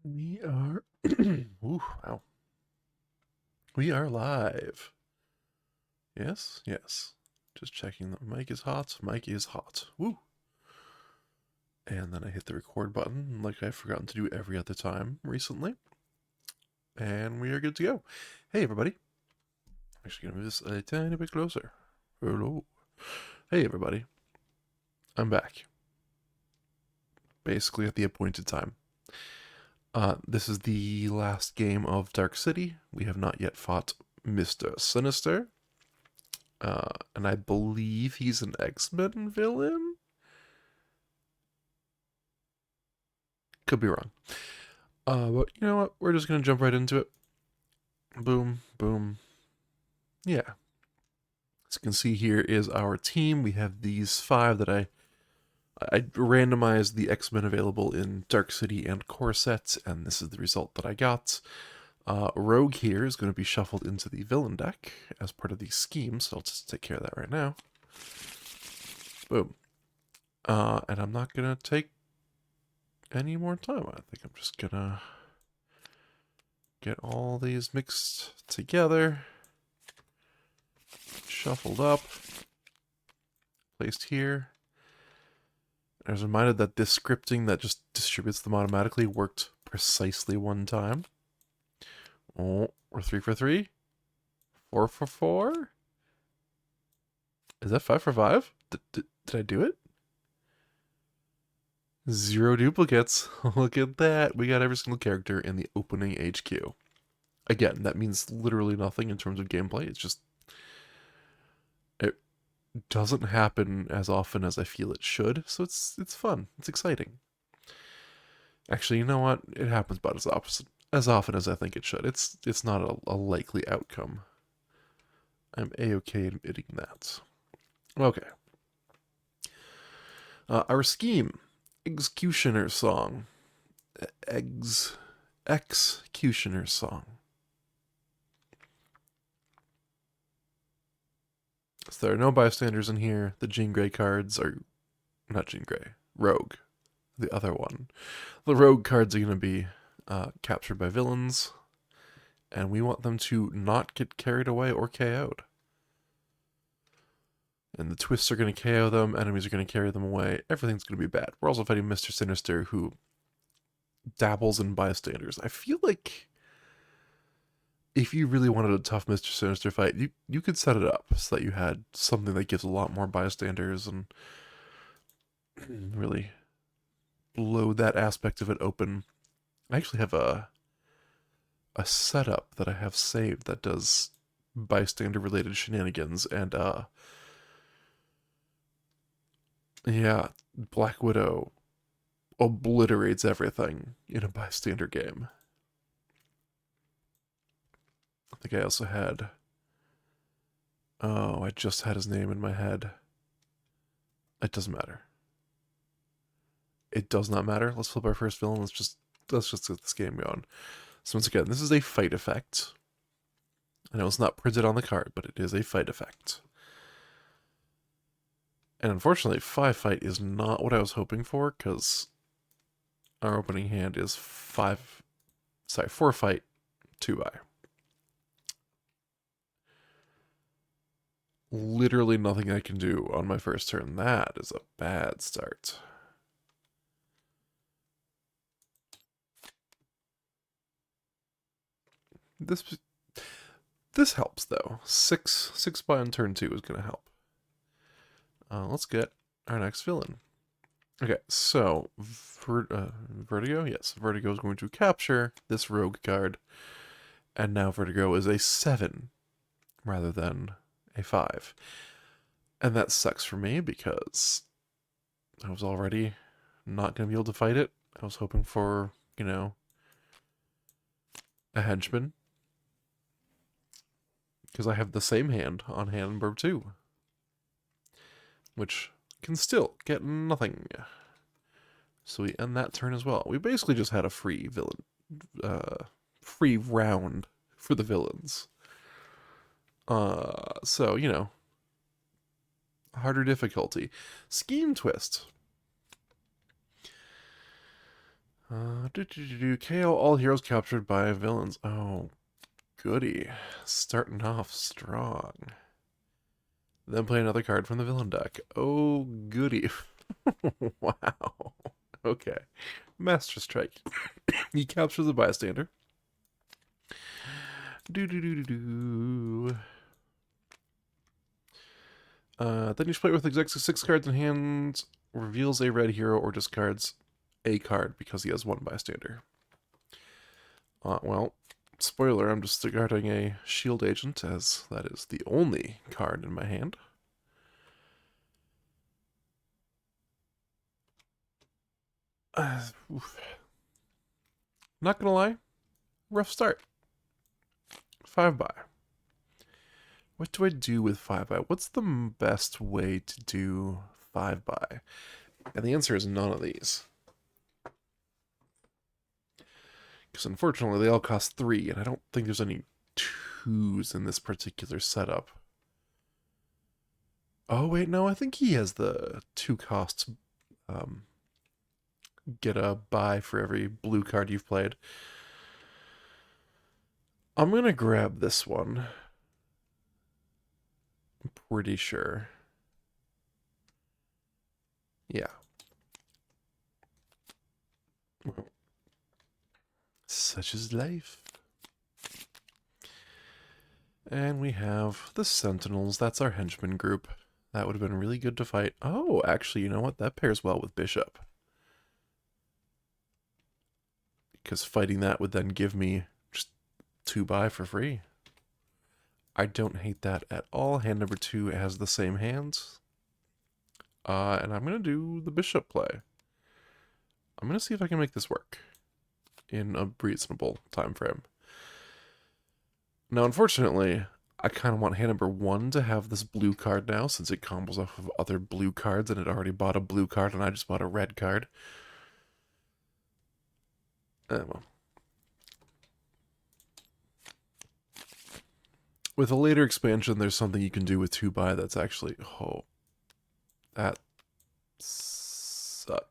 We are. Ooh, wow. We are live. Yes, yes. Just checking that mic is hot. Mic is hot. Woo. And then I hit the record button like I've forgotten to do every other time recently. And we are good to go. Hey, everybody. I'm actually going to move this a tiny bit closer. Hello. Hey, everybody. I'm back. Basically at the appointed time. This is the last game of Dark City. We have not yet fought Mr. Sinister. And I believe he's an X-Men villain? Could be wrong. But you know what? We're just gonna jump right into it. Boom, boom. Yeah. As you can see here is our team. We have these 5 that I randomized the X-Men available in Dark City and Corset, and this is the result that I got. Rogue here is going to be shuffled into the villain deck as part of the scheme, so I'll just take care of that right now. Boom. And I'm not going to take any more time. I think I'm just going to get all these mixed together, shuffled up, placed here. I was reminded that this scripting that just distributes them automatically worked precisely one time. Oh, we're 3 for 3? 4 for 4? Is that 5 for 5? Did I do it? 0 duplicates. Look at that. We got every single character in the opening HQ. Again, that means literally nothing in terms of gameplay. It's just... it doesn't happen as often as I feel it should, so it's fun. It's exciting. Actually, you know what? It happens about as often as I think it should. It's not a likely outcome. I'm a-okay admitting that. Okay. Our scheme. Executioner Song. Executioner Song. So there are no bystanders in here. The Jean Grey cards are... not Jean Grey. Rogue. The other one. The Rogue cards are going to be captured by villains. And we want them to not get carried away or KO'd. And the twists are going to KO them, enemies are going to carry them away, everything's going to be bad. We're also fighting Mr. Sinister, who dabbles in bystanders. I feel like if you really wanted a tough Mr. Sinister fight, you could set it up so that you had something that gives a lot more bystanders and really load that aspect of it open. I actually have a setup that I have saved that does bystander related shenanigans, and yeah, Black Widow obliterates everything in a bystander game. I think I also had... oh, I just had his name in my head. It doesn't matter. It does not matter. Let's flip our first villain. Let's just get this game going. So once again, this is a fight effect. I know it's not printed on the card, but it is a fight effect. And unfortunately, 5 fight is not what I was hoping for, because our opening hand is 4 fight, 2 buy. Literally nothing I can do on my first turn. That is a bad start. This helps though. 6 buy on turn 2 is going to help. Let's get our next villain. Okay, so Vertigo? Yes, Vertigo is going to capture this rogue card. And now Vertigo is a 7 rather than a 5. And that sucks for me because I was already not going to be able to fight it. I was hoping for, you know, a henchman. Because I have the same hand on hand number 2. Which can still get nothing. So we end that turn as well. We basically just had a free villain, free round for the villains. So, you know, harder difficulty. Scheme twist. KO all heroes captured by villains. Oh, goody. Starting off strong. Then play another card from the villain deck. Oh, goody. Wow. Okay. Master Strike. He captures a bystander. Do. Then each player with exactly 6 cards in hand reveals a red hero or discards a card because he has 1 bystander. Well, spoiler, I'm just discarding a shield agent as that is the only card in my hand. Not gonna lie, rough start. 5 buy. What do I do with 5 buy? What's the best way to do 5 buy? And the answer is none of these. Because unfortunately, they all cost 3, and I don't think there's any 2s in this particular setup. Oh, wait, no, I think he has the 2 costs. Get a buy for every blue card you've played. I'm going to grab this one. I'm pretty sure. Yeah. Well, such is life. And we have the Sentinels. That's our henchman group. That would have been really good to fight. Oh, actually, you know what? That pairs well with Bishop. Because fighting that would then give me just 2 buy for free. I don't hate that at all. Hand number 2 has the same hands. And I'm going to do the Bishop play. I'm going to see if I can make this work in a reasonable time frame. Now, unfortunately, I kind of want hand number 1 to have this blue card now, since it combos off of other blue cards, and it already bought a blue card, and I just bought a red card. Well. With a later expansion, there's something you can do with 2 buy that's actually... Oh. That sucks.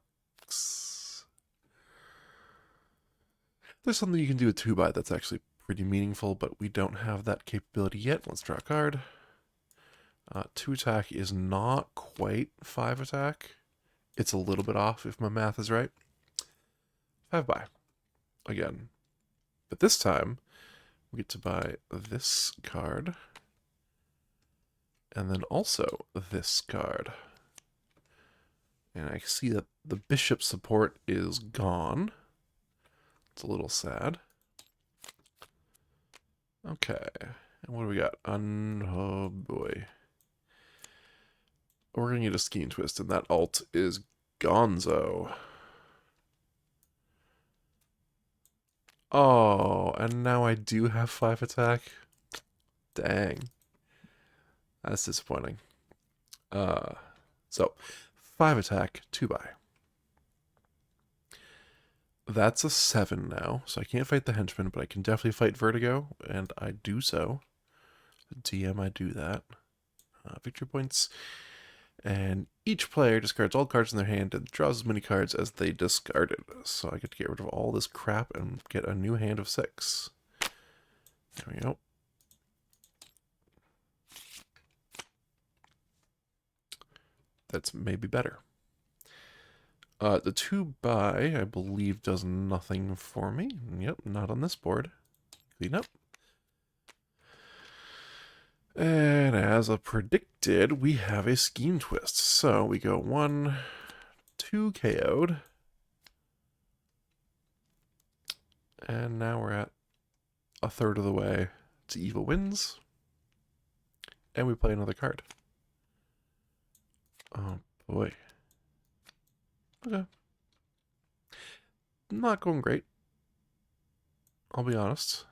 There's something you can do with 2 buy that's actually pretty meaningful, but we don't have that capability yet. Let's draw a card. 2 attack is not quite 5 attack. It's a little bit off if my math is right. 5 buy. Again. But this time, we get to buy this card. And then also this card. And I see that the Bishop support is gone. It's a little sad. Okay. And what do we got? Oh boy. We're going to get a Scheme Twist, and that alt is Gonzo. Oh, and now I do have 5 attack? Dang. That's disappointing. So, 5 attack, 2 buy. That's a 7 now, so I can't fight the henchman, but I can definitely fight Vertigo, and I do so. DM, I do that. Victory points. And each player discards all cards in their hand and draws as many cards as they discarded. So I get to get rid of all this crap and get a new hand of 6. There we go. That's maybe better. The 2 buy, I believe, does nothing for me. Yep, not on this board. Clean up. And as predicted, we have a Scheme Twist. So we go 1, 2 KO'd. And now we're at a third of the way to Evil Wins. And we play another card. Oh boy. Okay. Not going great. I'll be honest.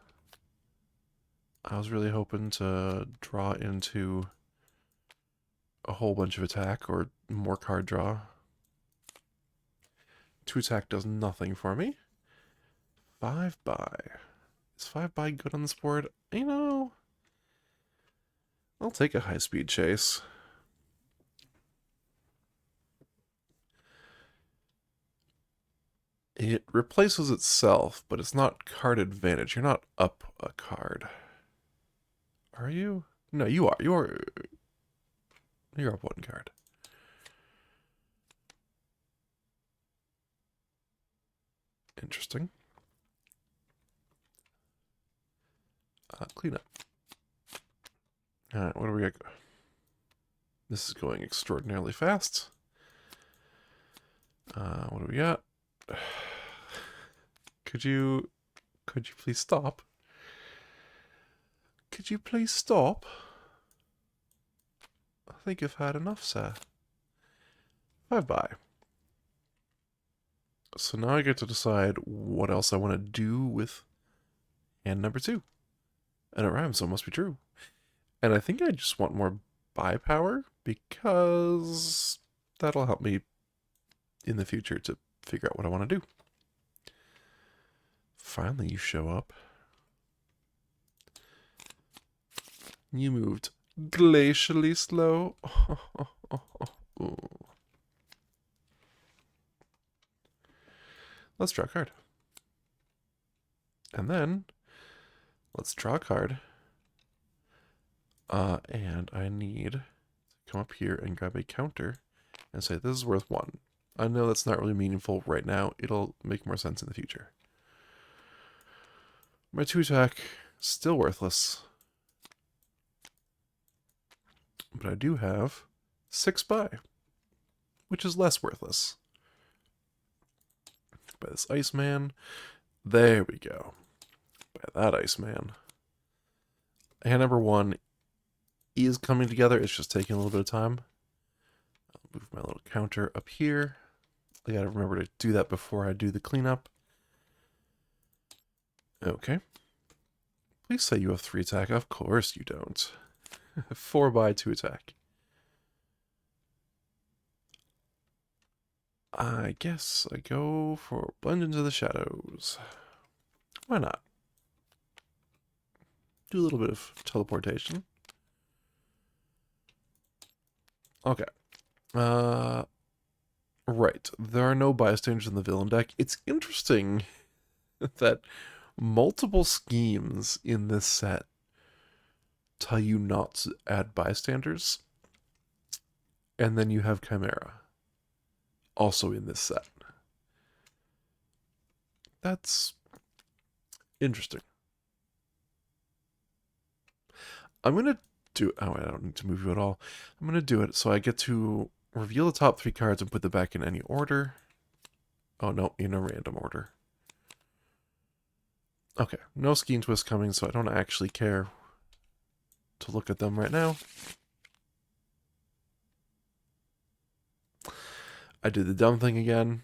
I was really hoping to draw into a whole bunch of attack or more card draw. 2 attack does nothing for me. 5 buy. Is 5 buy good on this board? You know, I'll take a high-speed chase. It replaces itself, but it's not card advantage. You're not up a card. Are you? No, you are. You're up one card. Interesting. Clean up. Alright, what do we got? This is going extraordinarily fast. What do we got? Could you please stop? Could you please stop? I think I've had enough, sir. Bye-bye. So now I get to decide what else I want to do with hand number 2. And it rhymes, so it must be true. And I think I just want more buy power, because that'll help me in the future to figure out what I want to do. Finally, you show up. You moved glacially slow. Let's draw a card. And then, let's draw a card. And I need to come up here and grab a counter and say, this is worth 1. I know that's not really meaningful right now. It'll make more sense in the future. My 2 attack, still worthless. But I do have 6 buy, which is less worthless. By this Iceman. There we go. By that Iceman. Hand number 1 is coming together. It's just taking a little bit of time. I'll move my little counter up here. I gotta remember to do that before I do the cleanup. Okay. Please say you have 3 attack. Of course you don't. 4 buy, 2 attack. I guess I go for Blend into the Shadows. Why not? Do a little bit of teleportation. Okay. Right. There are no bystanders in the villain deck. It's interesting that multiple schemes in this set tell you not to add bystanders. And then you have Chimera also in this set. That's interesting. I'm going to do... Oh, I don't need to move you at all. I'm going to do it so I get to reveal the top 3 cards and put them back in any order. Oh, no, in a random order. Okay, no Scheme Twist coming, so I don't actually care to look at them right now. I did the dumb thing again.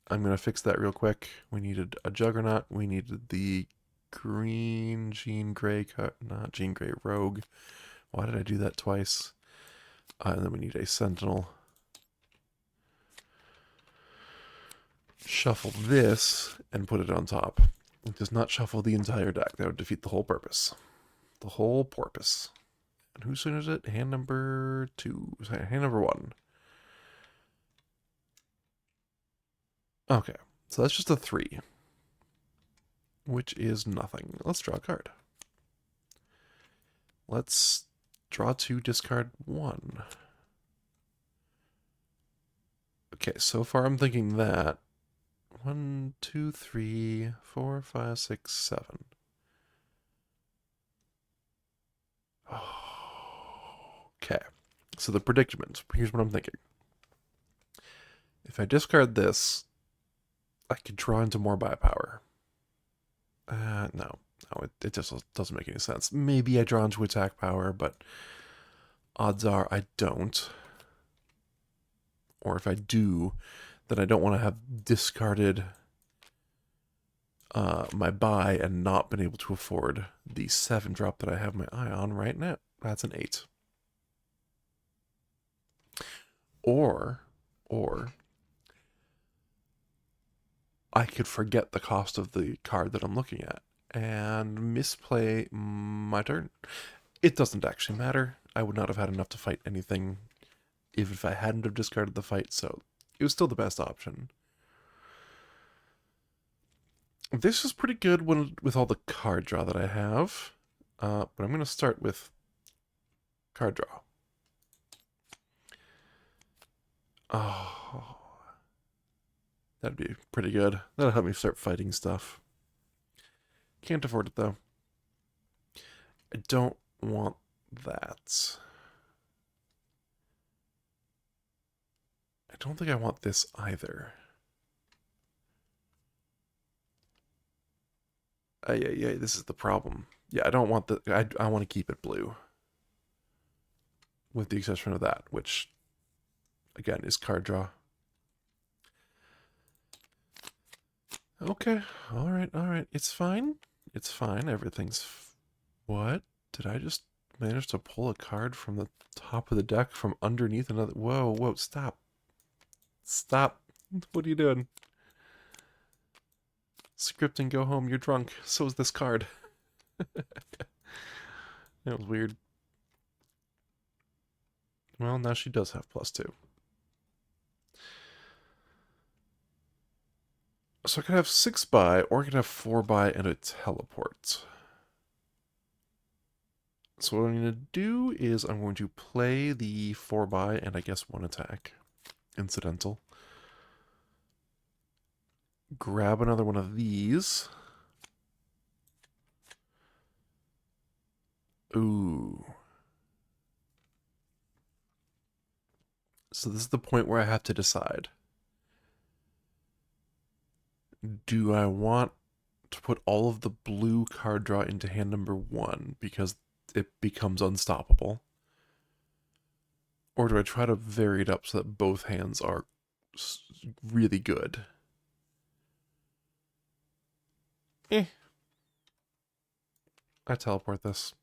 I'm going to fix that real quick. We needed a Juggernaut. We needed the green Jean Grey, not Jean Grey Rogue. Why did I do that twice? And then we need a Sentinel. Shuffle this and put it on top. It does not shuffle the entire deck. That would defeat the whole purpose. The whole porpoise. And whose turn is it? Hand number 2. Hand number 1. Okay, so that's just a 3. Which is nothing. Let's draw a card. Let's draw 2, discard 1. Okay, so far I'm thinking that 1, 2, 3, 4, 5, 6, 7. Okay, so the predicament. Here's what I'm thinking. If I discard this, I could draw into more buy power. No, it just doesn't make any sense. Maybe I draw into attack power, but odds are I don't. Or if I do, then I don't want to have discarded my buy and not been able to afford the 7 drop that I have my eye on right now. That's an 8. Or I could forget the cost of the card that I'm looking at and misplay my turn. It doesn't actually matter. I would not have had enough to fight anything if I hadn't have discarded the fight, so it was still the best option. This is pretty good with all the card draw that I have. But I'm going to start with card draw. Oh, that'd be pretty good. That'll help me start fighting stuff. Can't afford it, though. I don't want that. I don't think I want this either. Yeah, this is the problem. Yeah, I don't want the... I want to keep it blue. With the exception of that, which, again, is card draw. Okay, alright. It's fine. It's fine. Everything's... What? Did I just manage to pull a card from the top of the deck from underneath another... Whoa, stop. Stop. What are you doing? Scripting, go home, you're drunk. So is this card. That was weird. Well, now she does have +2. So I could have 6-buy, or I could have 4-buy and a teleport. So what I'm going to do is I'm going to play the 4-buy and I guess 1 attack. Incidental. Grab another one of these. Ooh. So this is the point where I have to decide. Do I want to put all of the blue card draw into hand number 1 because it becomes unstoppable? Or do I try to vary it up so that both hands are really good? I teleport this.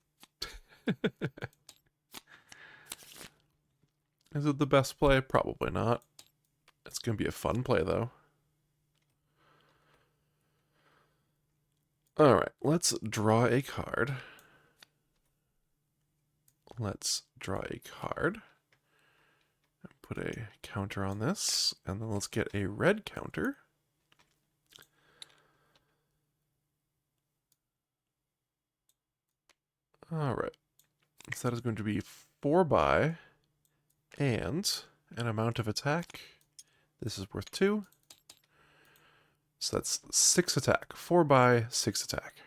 Is it the best play? Probably not. It's going to be a fun play, though. Alright, let's draw a card. Put a counter on this, and then let's get a red counter. Alright, so that is going to be 4-buy and an amount of attack. This is worth 2. So that's 6 attack. 4-buy, 6 attack.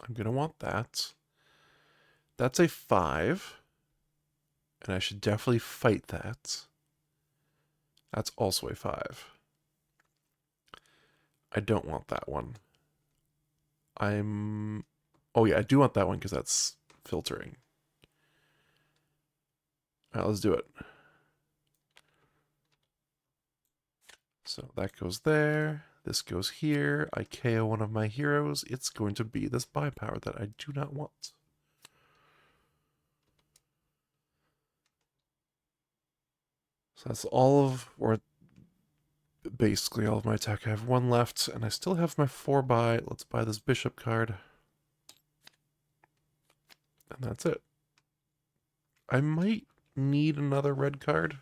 I'm going to want that. That's a 5. And I should definitely fight that. That's also a 5. I don't want that one. Oh yeah, I do want that one because that's filtering. Alright, let's do it. So that goes there. This goes here. I KO one of my heroes. It's going to be this buy power that I do not want. So that's all of, or basically all of my attack. I have 1 left, and I still have my 4-buy. Let's buy this bishop card. And that's it. I might need another red card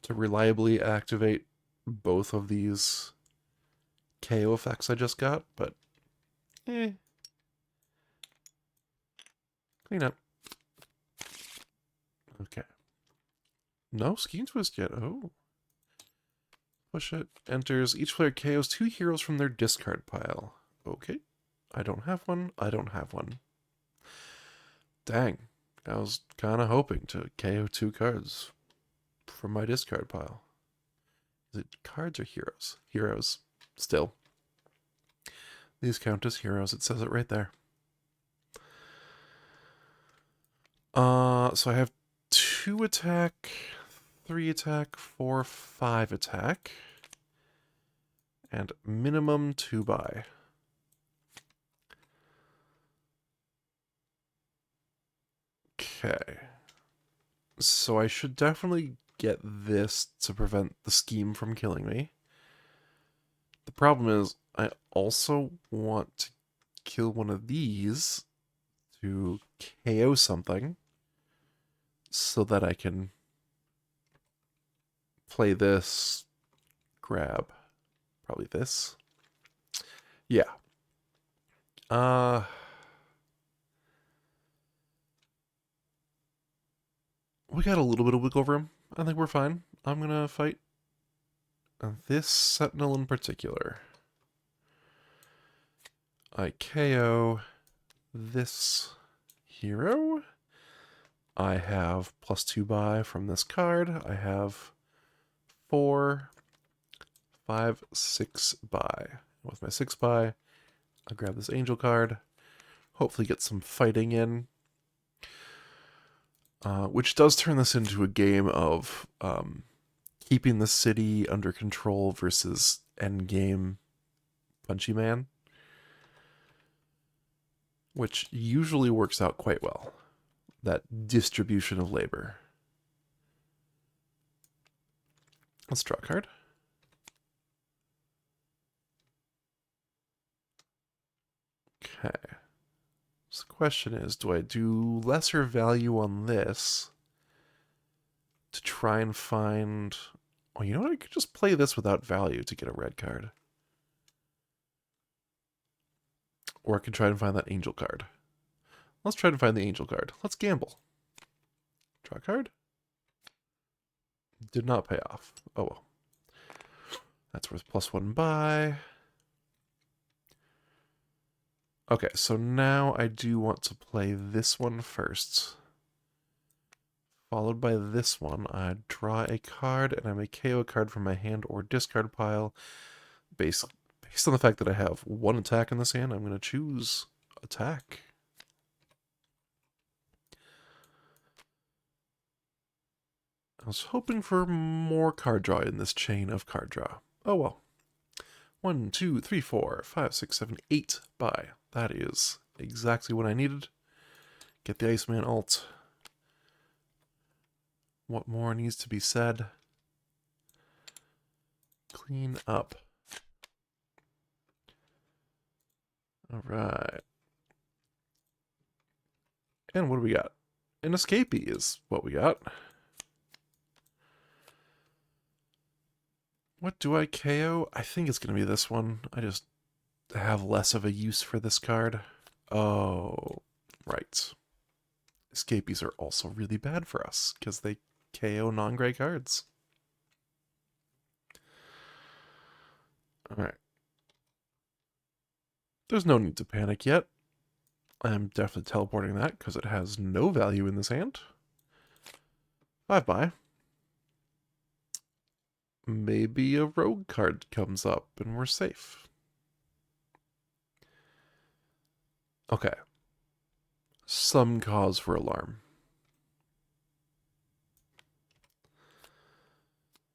to reliably activate both of these KO effects I just got, but clean up. Okay. No scheme twist yet. Oh. Push it. Enters. Each player KOs 2 heroes from their discard pile. Okay. I don't have one. Dang. I was kind of hoping to KO 2 cards from my discard pile. Is it cards or heroes? Heroes. Still. These count as heroes. It says it right there. So I have 2 attack, 3 attack, 4, 5 attack, and minimum 2-buy. Okay. So I should definitely get this to prevent the scheme from killing me. The problem is I also want to kill one of these to KO something so that I can play this, grab. Probably this. Yeah. Uh, we got a little bit of wiggle room. I think we're fine. I'm gonna fight this Sentinel in particular. I KO this hero. I have +2 buy from this card. I have 4, 5, 6 buy. With my 6 buy, I'll grab this angel card. Hopefully get some fighting in. Which does turn this into a game of keeping the city under control versus endgame Punchy Man. Which usually works out quite well. That distribution of labor. Let's draw a card. Okay. So the question is, do I do lesser value on this to try and find... Oh, you know what? I could just play this without value to get a red card. Or I could try and find that angel card. Let's try to find the angel card. Let's gamble. Draw a card. Did not pay off. Oh well. That's worth +1 buy. Okay, so now I do want to play this one first. Followed by this one. I draw a card, and I may KO a card from my hand or discard pile. Based on the fact that I have 1 attack in this hand, I'm going to choose attack. I was hoping for more card draw in this chain of card draw. Oh well. 1, 2, 3, 4, 5, 6, 7, 8 buy. That is exactly what I needed. Get the Iceman ult. What more needs to be said? Clean up. Alright. And what do we got? An escapee is what we got. What do I KO? I think it's going to be this one. I just have less of a use for this card. Oh, right. Escapees are also really bad for us because they KO non-gray cards. Alright. There's no need to panic yet. I'm definitely teleporting that because it has no value in this hand. 5 buy. Maybe a rogue card comes up and we're safe. Okay. Some cause for alarm.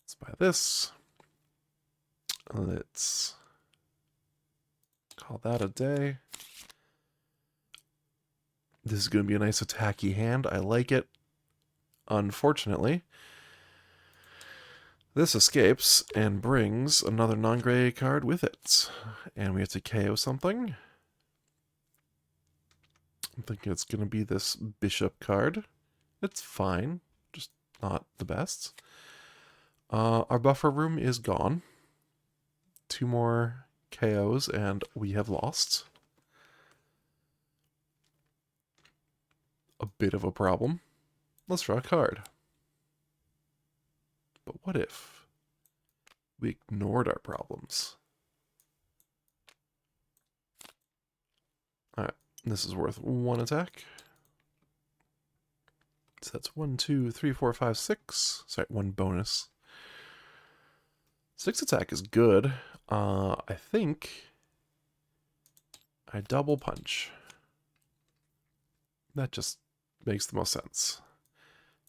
Let's buy this. Let's call that a day. This is going to be a nice attacky hand. I like it. Unfortunately, this escapes and brings another non-gray card with it. And we have to KO something. I'm thinking it's going to be this bishop card. It's fine, just not the best. Our buffer room is gone. 2 more KOs and we have lost. A bit of a problem. Let's draw a card. But what if we ignored our problems? Alright, this is worth 1 attack. So that's 1, 2, 3, 4, 5, 6. Sorry, 1 bonus. 6 attack is good. I think I double punch. That just makes the most sense.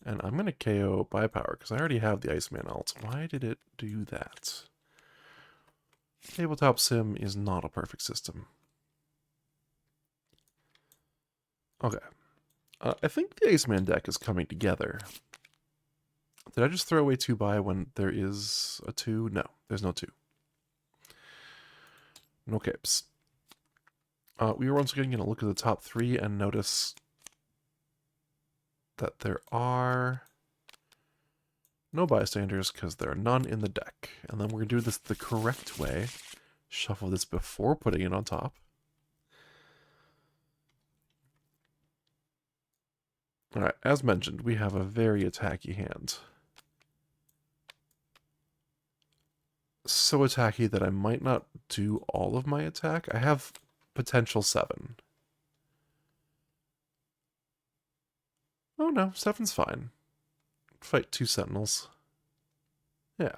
And I'm going to KO by power because I already have the Iceman ult. Why did it do that? Tabletop Sim is not a perfect system. Okay. I think the Iceman deck is coming together. Did I just throw away 2 buy when there is a 2? No, there's no 2. No capes. We were once again going to look at the top 3 and notice that there are No bystanders, because there are none in the deck. And then we're going to do this the correct way. Shuffle this before putting it on top. Alright, as mentioned, we have a very attacky hand. So attacky that I might not do all of my attack. I have potential 7. Oh no, 7's fine. Fight 2 sentinels. Yeah.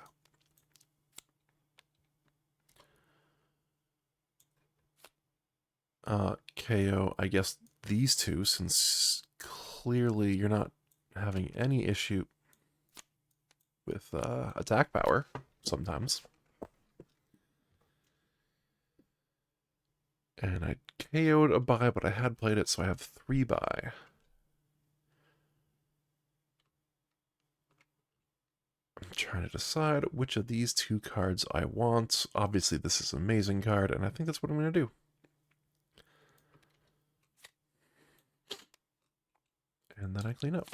KO, I guess, these two, since clearly you're not having any issue with attack power sometimes. And I KO'd a buy, but I had played it, so I have 3 buy. I'm trying to decide which of these 2 cards I want. Obviously, this is an amazing card, and I think that's what I'm going to do. And then I clean up.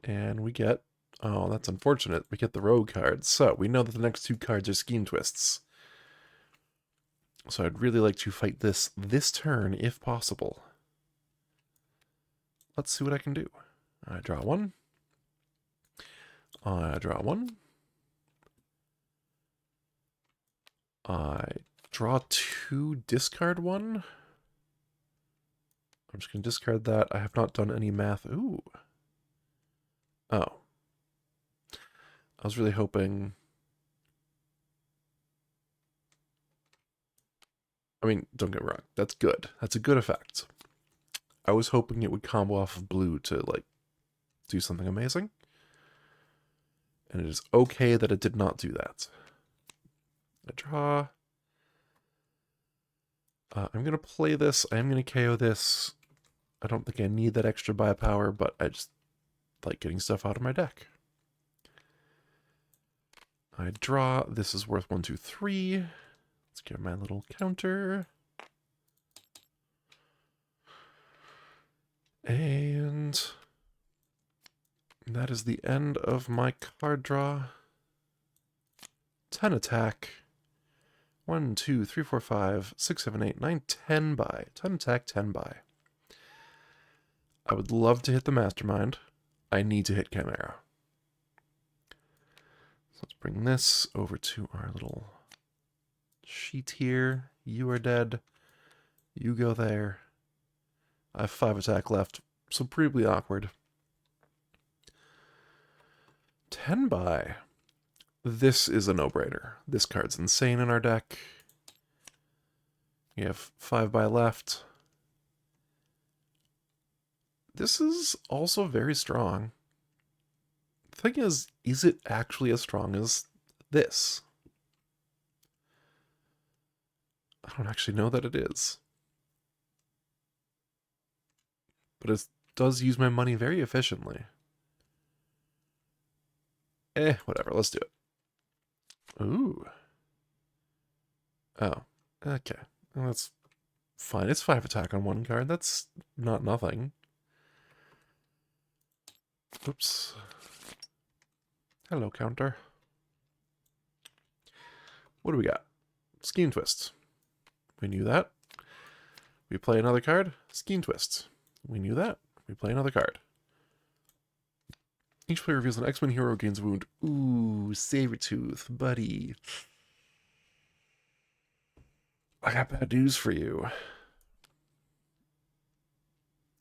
And we get... Oh, that's unfortunate. We get the rogue cards. So, we know that the next 2 cards are scheme twists. So I'd really like to fight this turn, if possible. Let's see what I can do. I draw 1. I draw 1. I draw 2, discard 1. I'm just going to discard that. I have not done any math. Ooh. Oh. I was really hoping... I mean, don't get me wrong. That's good. That's a good effect. I was hoping it would combo off of blue to, like, do something amazing. And it is okay that it did not do that. I draw. I'm going to play this. I am going to KO this. I don't think I need that extra buy power, but I just like getting stuff out of my deck. I draw. This is worth 1, 2, 3. Let's get my little counter. And that is the end of my card draw. 10 attack. 1, 2, 3, 4, 5, 6, 7, 8, 9, 10 buy. 10 attack, 10 buy. I would love to hit the Mastermind. I need to hit Chimera. So let's bring this over to our little sheet here. You are dead. You go there. I have 5 attack left, so pretty awkward. 10 buy. This is a no-brainer. This card's insane in our deck. We have 5 buy left. This is also very strong. The thing is it actually as strong as this? I don't actually know that it is. But it does use my money very efficiently. Whatever, let's do it. Ooh. Oh, okay. Well, that's fine. It's 5 attack on 1 card. That's not nothing. Oops. Hello, counter. What do we got? Scheme Twist. We knew that. We play another card. Scheme Twist. We knew that. We play another card. Each player reveals an X-Men hero gains a wound. Ooh, Sabretooth, buddy. I got bad news for you.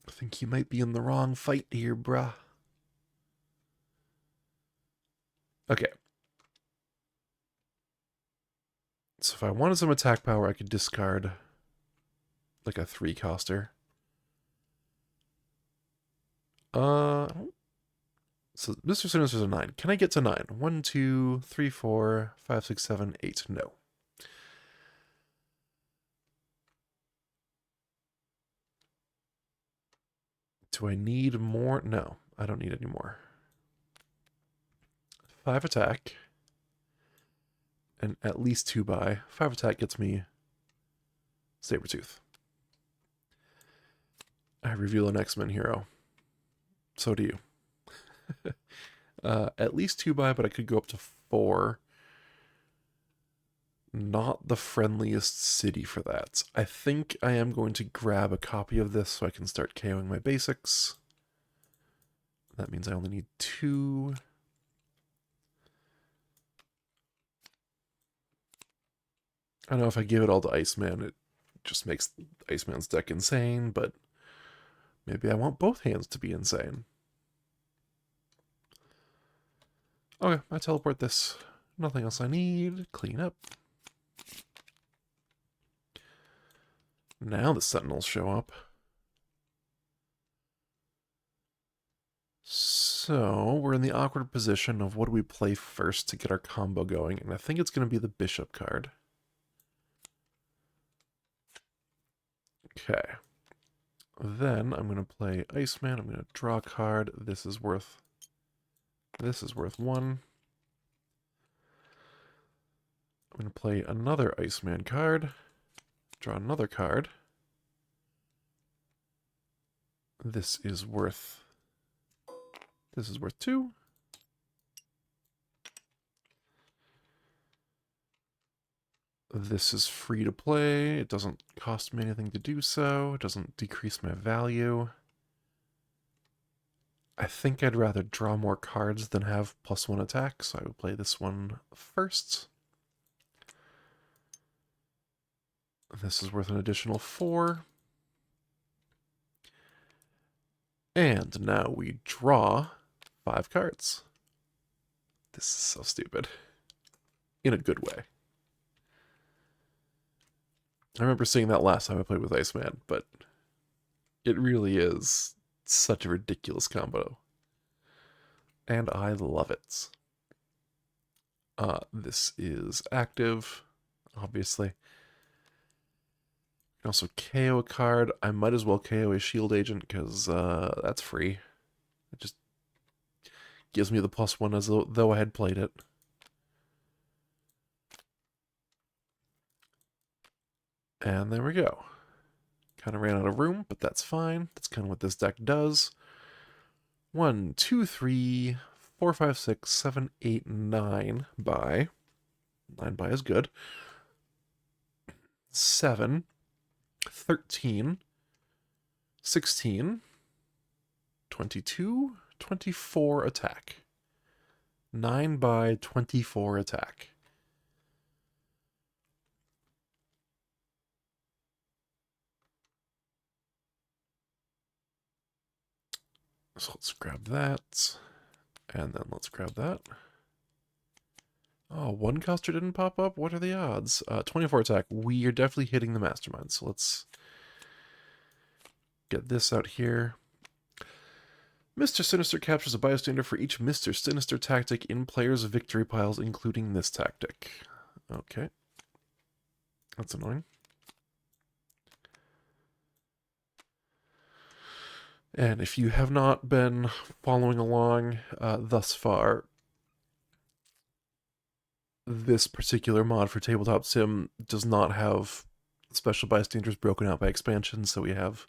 I think you might be in the wrong fight here, bruh. Okay. So if I wanted some attack power, I could discard like a 3-coster. So Mr. Sinister's a 9. Can I get to 9? 1, 2, 3, 4, 5, 6, 7, 8. No. Do I need more? No, I don't need any more. 5 attack. And at least 2 buy. 5 attack gets me Sabretooth. I reveal an X-Men hero. So do you. At least 2 buy, but I could go up to 4. Not the friendliest city for that. I think I am going to grab a copy of this so I can start KOing my basics. That means I only need 2. I know if I give it all to Iceman, it just makes Iceman's deck insane, but maybe I want both hands to be insane. Okay, I teleport this. Nothing else I need. Clean up. Now the Sentinels show up. So, we're in the awkward position of what do we play first to get our combo going, and I think it's going to be the Bishop card. Okay. Then I'm going to play Iceman. I'm going to draw a card. This is worth 1. I'm going to play another Iceman card. Draw another card. This is worth 2. This is free to play. It doesn't cost me anything to do so. It doesn't decrease my value. I think I'd rather draw more cards than have +1 attack, so I would play this one first. This is worth an additional 4. And now we draw 5 cards. This is so stupid. In a good way. I remember seeing that last time I played with Iceman, but it really is such a ridiculous combo. And I love it. This is active, obviously. You can also KO a card. I might as well KO a shield agent because that's free. It just gives me the +1 as though I had played it. And there we go. Kind of ran out of room, but that's fine. That's kind of what this deck does. 1, 2, 3, 4, 5, 6, 7, 8, 9 buy. 9 buy is good. 7, 13, 16, 22, 24 attack. 9 buy, 24 attack. So let's grab that. And then let's grab that. Oh, 1 coster didn't pop up? What are the odds? 24 attack. We are definitely hitting the mastermind. So let's get this out here. Mr. Sinister captures a bystander for each Mr. Sinister tactic in players' victory piles, including this tactic. Okay. That's annoying. And if you have not been following along thus far, this particular mod for Tabletop Sim does not have special bystanders broken out by expansion, so we have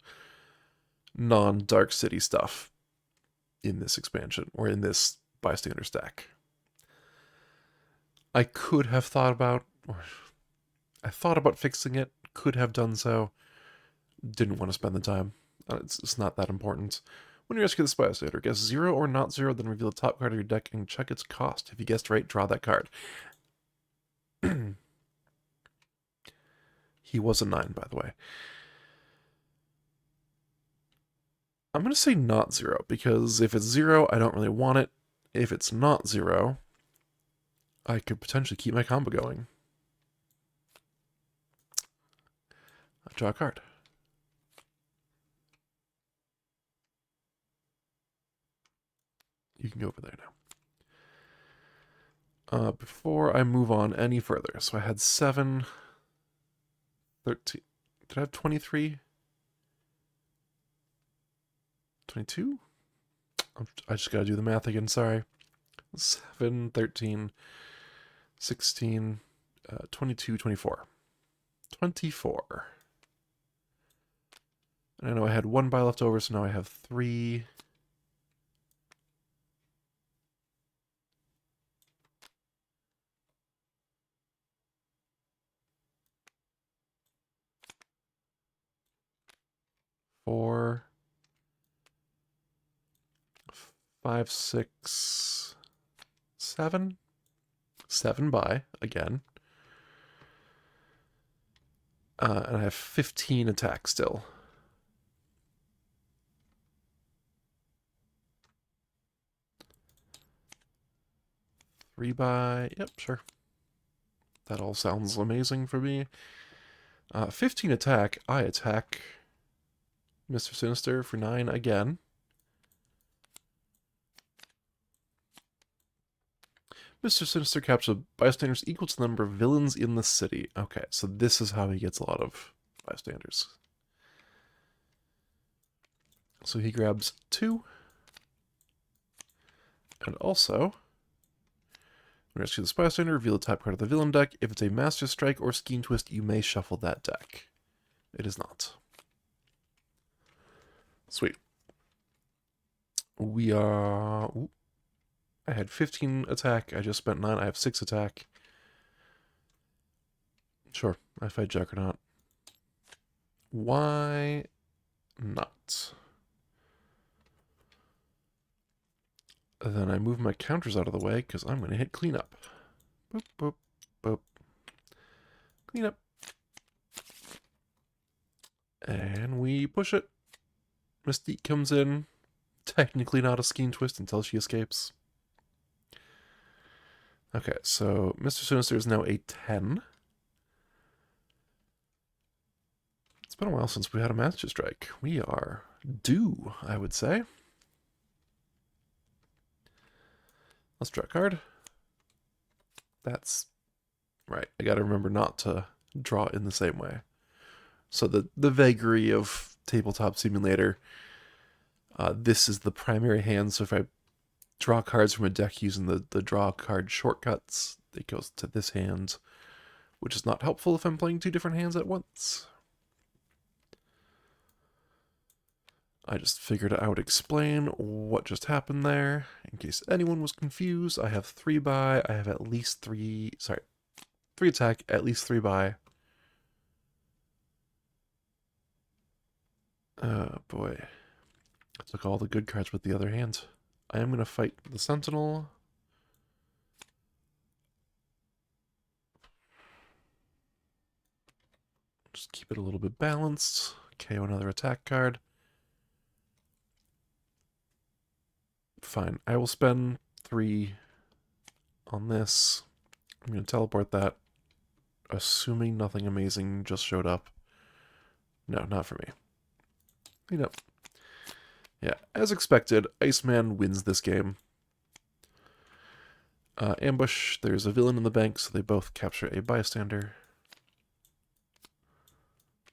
non-Dark City stuff in this expansion, or in this bystander stack. I could have thought about, or I thought about fixing it, could have done so, didn't want to spend the time. It's not that important. When you rescue this bystander, guess 0 or not 0, then reveal the top card of your deck and check its cost. If you guessed right, draw that card. He was a 9, by the way. I'm going to say not 0, because if it's 0, I don't really want it. If it's not 0, I could potentially keep my combo going. I draw a card. You can go over there now. Before I move on any further, so I had 7, 13. Did I have 23? 22? I just gotta do the math again, sorry. 7, 13, 16, 22, 24. 24. And I know I had 1 buy left over, so now I have 3. 5, 6, 7. 7 by, again. And I have 15 attack still. Three by, yep, sure. That all sounds amazing for me. 15 attack, I attack Mr. Sinister for 9 again. Mr. Sinister captures bystanders equal to the number of villains in the city. Okay, so this is how he gets a lot of bystanders. So he grabs 2. And also, rescue this bystander, reveal the type card of the villain deck. If it's a Master Strike or Scheme Twist, you may shuffle that deck. It is not. Sweet. We are... Ooh. I had 15 attack. I just spent 9. I have 6 attack. Sure, I fight Juggernaut. Why not? Then I move my counters out of the way because I'm going to hit cleanup. Boop, boop, boop. Cleanup. And we push it. Mystique comes in. Technically not a Scheme Twist until she escapes. Okay, so Mr. Sinister is now a 10. It's been a while since we had a Master Strike. We are due, I would say. Let's draw a card. That's right. I gotta remember not to draw in the same way. So the vagary of Tabletop Simulator, this is the primary hand, so if I draw cards from a deck using the draw card shortcuts, it goes to this hand, which is not helpful if I'm playing 2 different hands at once. I just figured I would explain what just happened there. In case anyone was confused, I have 3 by, I have at least 3 attack, at least 3 by. Oh boy. I took all the good cards with the other hand. I am going to fight the Sentinel. Just keep it a little bit balanced. KO another attack card. Fine. I will spend 3 on this. I'm going to teleport that, assuming nothing amazing just showed up. No, not for me. Clean up. Yeah, as expected, Iceman wins this game. Ambush, there's a villain in the bank, so they both capture a bystander.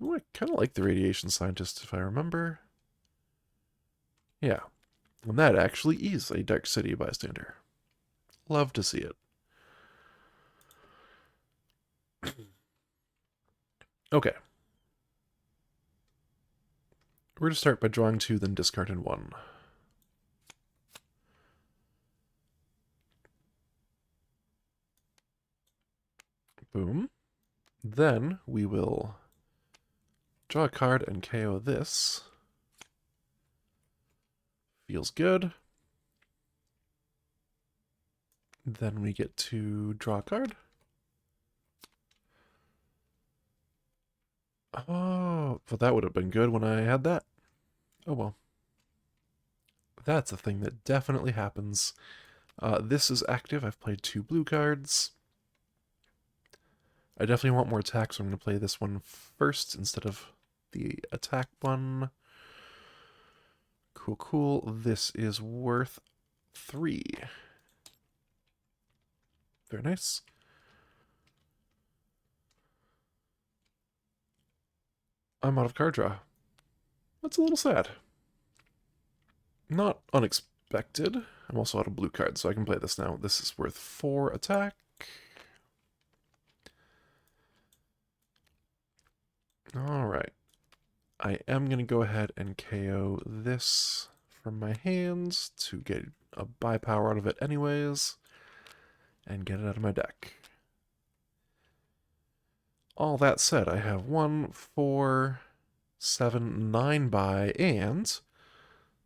Ooh, I kind of like the Radiation Scientist, if I remember. Yeah. And that actually is a Dark City bystander. Love to see it. Okay. We're going to start by drawing 2, then discarding 1. Boom. Then we will draw a card and KO this. Feels good. Then we get to draw a card. Oh, well, that would have been good when I had that. Oh well. That's a thing that definitely happens. This is active. I've played 2 blue cards. I definitely want more attack, so I'm going to play this one first instead of the attack one. Cool, cool. This is worth 3. Very nice. I'm out of card draw. That's a little sad. Not unexpected. I'm also out of blue cards, so I can play this now. This is worth 4 attack. Alright. I am going to go ahead and KO this from my hands to get a buy power out of it anyways, and get it out of my deck. All that said, I have 1, 4, 7, 9 buy, and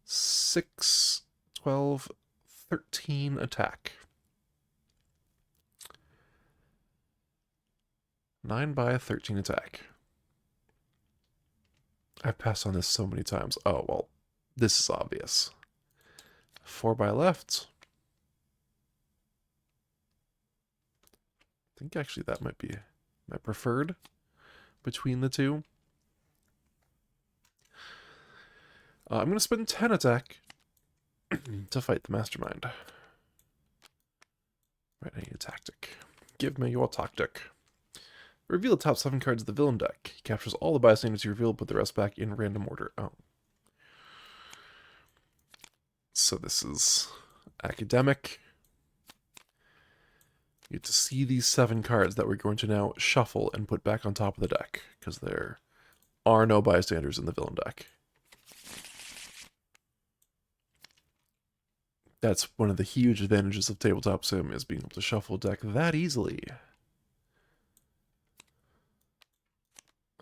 6, 12, 13 attack. 9 by 13 attack. I've passed on this so many times. Oh, well, this is obvious. 4 by left. I think actually that might be my preferred between the two. I'm going to spend 10 attack to fight the mastermind. Right, I need a tactic. Give me your tactic. Reveal the top 7 cards of the villain deck. He captures all the bystanders you reveal, put the rest back in random order. Oh. So this is academic. You get to see these 7 cards that we're going to now shuffle and put back on top of the deck, because there are no bystanders in the villain deck. That's one of the huge advantages of Tabletop Sim, is being able to shuffle a deck that easily.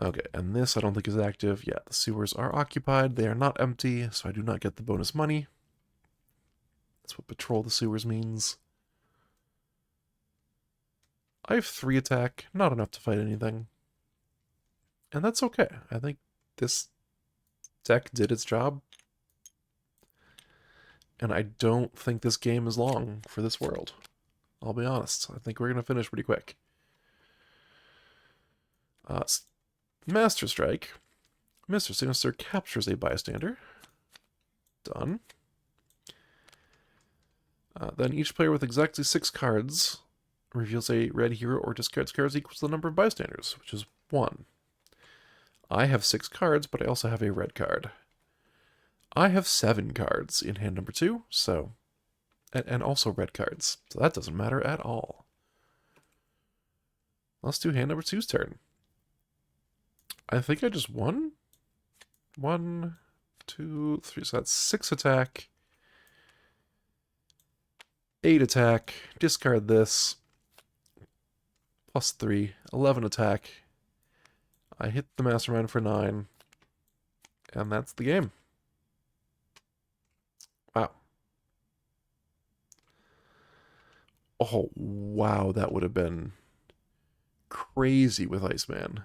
Okay, and this I don't think is active. Yeah, the sewers are occupied. They are not empty, so I do not get the bonus money. That's what patrol the sewers means. I have 3 attack, not enough to fight anything. And that's okay. I think this deck did its job. And I don't think this game is long for this world. I'll be honest. I think we're going to finish pretty quick. Master Strike. Mr. Sinister captures a bystander. Done. Then each player with exactly 6 cards reveals a red hero or discards cards equals the number of bystanders, which is 1. I have 6 cards, but I also have a red card. I have 7 cards in hand number 2, so... And also red cards, so that doesn't matter at all. Let's do hand number 2's turn. I think I just won? 1, 2, 3, so that's 6 attack. 8 attack, discard this. Plus 3, 11 attack. I hit the mastermind for 9. And that's the game. Wow. Oh, wow, that would have been crazy with Iceman.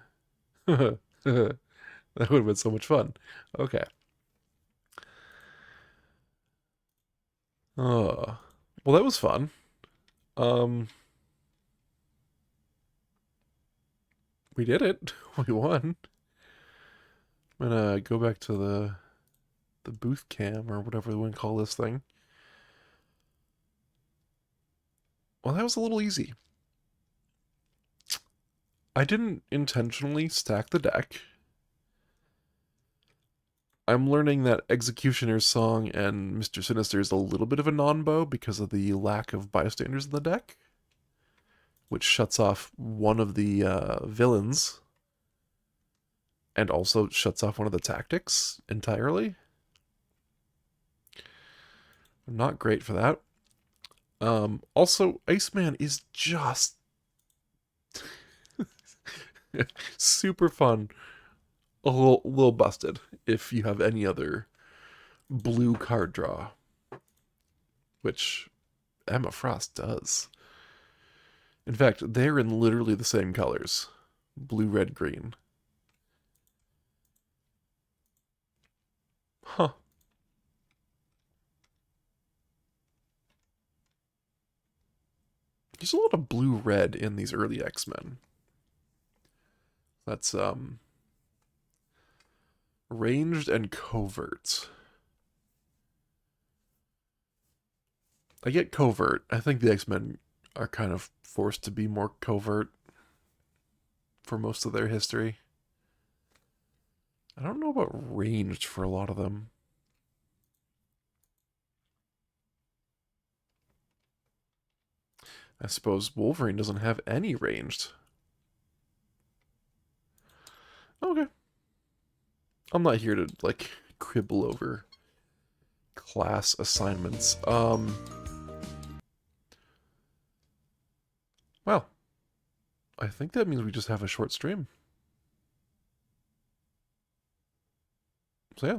That would have been so much fun. Okay. Well, that was fun. We did it. We won. I'm gonna go back to the booth cam, or whatever we want to call this thing. Well, that was a little easy. I didn't intentionally stack the deck. I'm learning that Executioner's Song and Mr. Sinister is a little bit of a non-bow because of the lack of bystanders in the deck, which shuts off one of the villains and also shuts off one of the tactics entirely. Not great for that. Also, Iceman is just super fun. A little busted if you have any other blue card draw, which Emma Frost does. In fact, they're in literally the same colors. Blue, red, green. Huh. There's a lot of blue-red in these early X-Men. That's, ranged and covert. I get covert. I think the X-Men are kind of forced to be more covert for most of their history. I don't know about ranged for a lot of them. I suppose Wolverine doesn't have any ranged. Okay. I'm not here to, like, quibble over class assignments. Well, I think that means we just have a short stream. So yeah,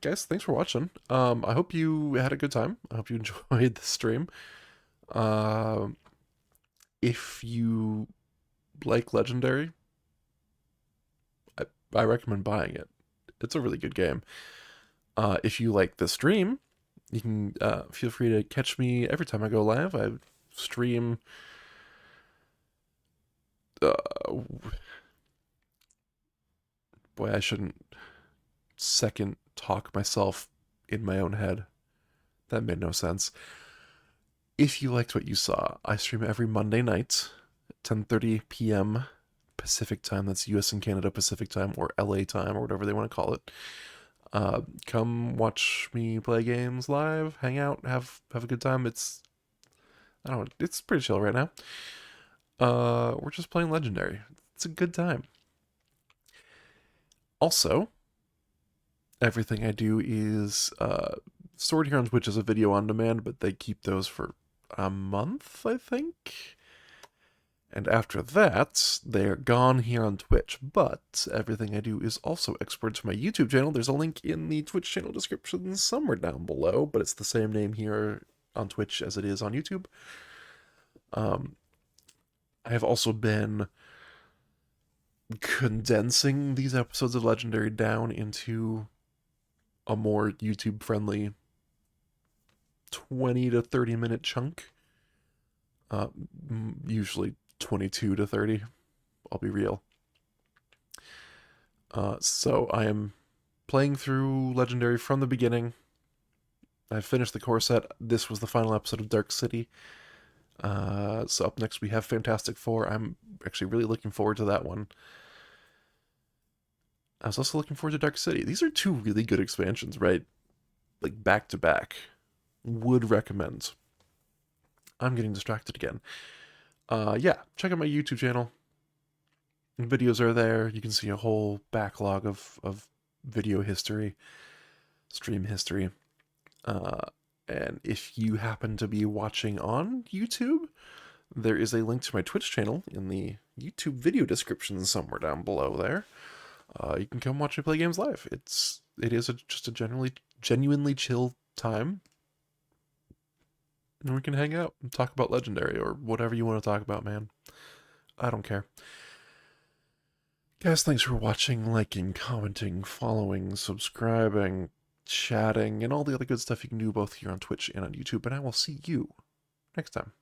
guys, thanks for watching. I hope you had a good time. I hope you enjoyed the stream. Um, if you like Legendary, I, I recommend buying it. It's a really good game. If you like the stream, you can feel free to catch me every time I go live. I stream. Uh, Boy, I shouldn't second talk myself in my own head. That made no sense. If you liked what you saw, I stream every Monday night, 10:30 p.m. Pacific time. That's U.S. and Canada Pacific time, or LA time, or whatever they want to call it. Come watch me play games live, hang out, have a good time. I don't know, it's pretty chill right now. We're just playing Legendary. It's a good time. Also, everything I do is stored here on Twitch as a video on demand, but they keep those for a month, I think. And after that, they're gone here on Twitch. But everything I do is also exported to my YouTube channel. There's a link in the Twitch channel description somewhere down below, but it's the same name here on Twitch as it is on YouTube. I have also been condensing these episodes of Legendary down into a more YouTube friendly 20 to 30 minute chunk. Usually 22 to 30. I'll be real. So I am playing through Legendary from the beginning. I've finished the core set. This was the final episode of Dark City. So up next we have Fantastic Four. I'm actually really looking forward to that one. I was also looking forward to Dark City. These are two really good expansions, right? Like back to back. Would recommend. I'm getting distracted again. Yeah, check out my YouTube channel. Videos are there. You can see a whole backlog of video history, stream history. And if you happen to be watching on YouTube, there is a link to my Twitch channel in the YouTube video description somewhere down below there. You can come watch me play games live. It is just a genuinely chill time. And we can hang out and talk about Legendary or whatever you want to talk about, man. I don't care. Guys, thanks for watching, liking, commenting, following, subscribing, chatting, and all the other good stuff you can do both here on Twitch and on YouTube. And I will see you next time.